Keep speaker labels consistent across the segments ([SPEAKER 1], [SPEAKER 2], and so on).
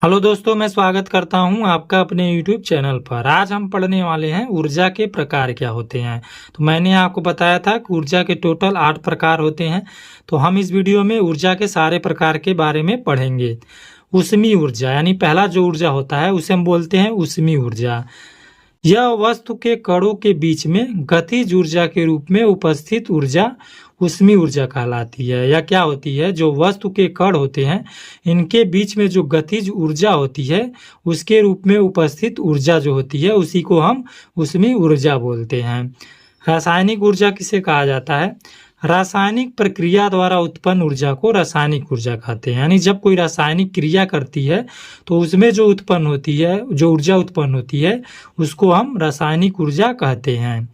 [SPEAKER 1] Hello दोस्तों, मैं स्वागत करता हूं आपका अपने YouTube चैनल पर। आज हम पढ़ने वाले हैं ऊर्जा के प्रकार क्या होते हैं। तो मैंने आपको बताया था कि ऊर्जा के टोटल 8 प्रकार होते हैं। तो हम इस वीडियो में ऊर्जा के सारे प्रकार के बारे में पढ़ेंगे। ऊष्मीय ऊर्जा यानी पहला जो ऊर्जा होता है उसे हम बोलते हैं ऊष्मीय ऊर्जा। यह वस्तु के कणों के बीच में गतिज ऊर्जा के रूप में उपस्थित ऊर्जा ऊष्मीय ऊर्जा कहलाती है। या क्या होती है, जो वस्तु के कण होते हैं इनके बीच में जो गतिज ऊर्जा होती है उसके रूप में उपस्थित ऊर्जा जो होती है उसी को हम ऊष्मीय ऊर्जा बोलते हैं। रासायनिक ऊर्जा किसे कहा जाता है? रासायनिक प्रक्रिया द्वारा उत्पन्न ऊर्जा को रासायनिक ऊर्जा कहते हैं। यानी जब कोई रासायनिक क्रिया करती है तो उसमें जो उत्पन्न होती है, जो ऊर्जा उत्पन्न होती है उसको हम रासायनिक ऊर्जा कहते हैं।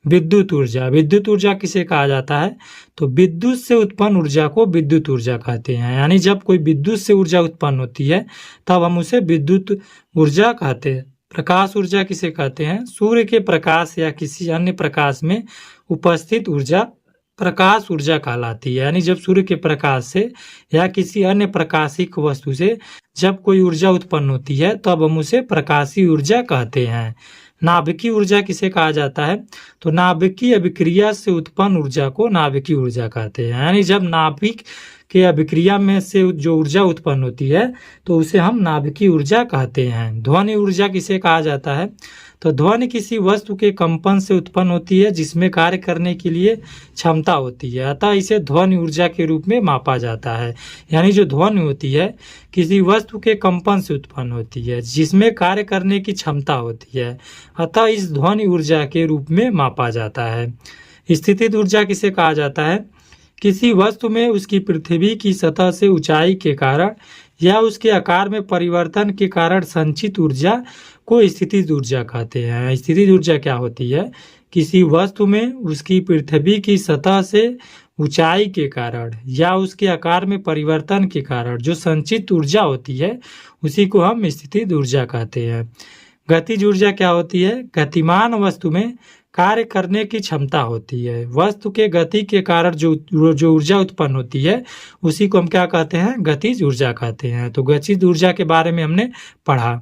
[SPEAKER 1] विद्युत ऊर्जा, विद्युत ऊर्जा किसे कहा जाता है? तो विद्युत से उत्पन्न ऊर्जा को विद्युत ऊर्जा कहते हैं। यानी जब कोई विद्युत से ऊर्जा उत्पन्न होती है तब हम उसे विद्युत ऊर्जा कहते हैं। प्रकाश ऊर्जा किसे कहते हैं? सूर्य के प्रकाश या किसी अन्य प्रकाश में उपस्थित ऊर्जा प्रकाश ऊर्जा कहलाती है। यानी जब सूर्य के प्रकाश से या किसी अन्य प्रकाशिक वस्तु से जब कोई ऊर्जा उत्पन्न होती है तब हम उसे प्रकाशीय ऊर्जा कहते हैं। नाभिकीय ऊर्जा किसे कहा जाता है? तो नाभिकीय अभिक्रिया से उत्पन्न ऊर्जा को नाभिकीय ऊर्जा कहते हैं। यानी जब नाभिक के अभिक्रिया में से जो ऊर्जा उत्पन्न होती है तो उसे हम नाभिकीय ऊर्जा कहते हैं। ध्वनि ऊर्जा किसे कहा जाता है? तो ध्वनि किसी वस्तु के कंपन से उत्पन्न होती है जिसमें कार्य करने के लिए क्षमता होती है, अतः इसे ध्वनि ऊर्जा के रूप में मापा जाता है। यानी जो ध्वनि होती है किसी वस्तु के कंपन से उत्पन्न होती है जिसमें कार्य करने की क्षमता होती है, अतः इस ध्वनि ऊर्जा के रूप में मापा जाता है। स्थितिज ऊर्जा किसे कहा जाता है? किसी वस्तु में उसकी पृथ्वी की सतह से ऊंचाई के कारण या उसके आकार में परिवर्तन के कारण संचित ऊर्जा को स्थितिज ऊर्जा कहते हैं। स्थितिज ऊर्जा क्या होती है? किसी वस्तु में उसकी पृथ्वी की सतह से ऊंचाई के कारण या उसके आकार में परिवर्तन के कारण जो संचित ऊर्जा होती है उसी को हम स्थितिज ऊर्जा कहते हैं। गतिज ऊर्जा क्या होती है? गतिमान वस्तु में कार्य करने की क्षमता होती है। वस्तु के गति के कारण जो ऊर्जा उत्पन्न होती है उसी को हम क्या कहते हैं? गतिज ऊर्जा कहते हैं। तो गतिज ऊर्जा के बारे में हमने पढ़ा।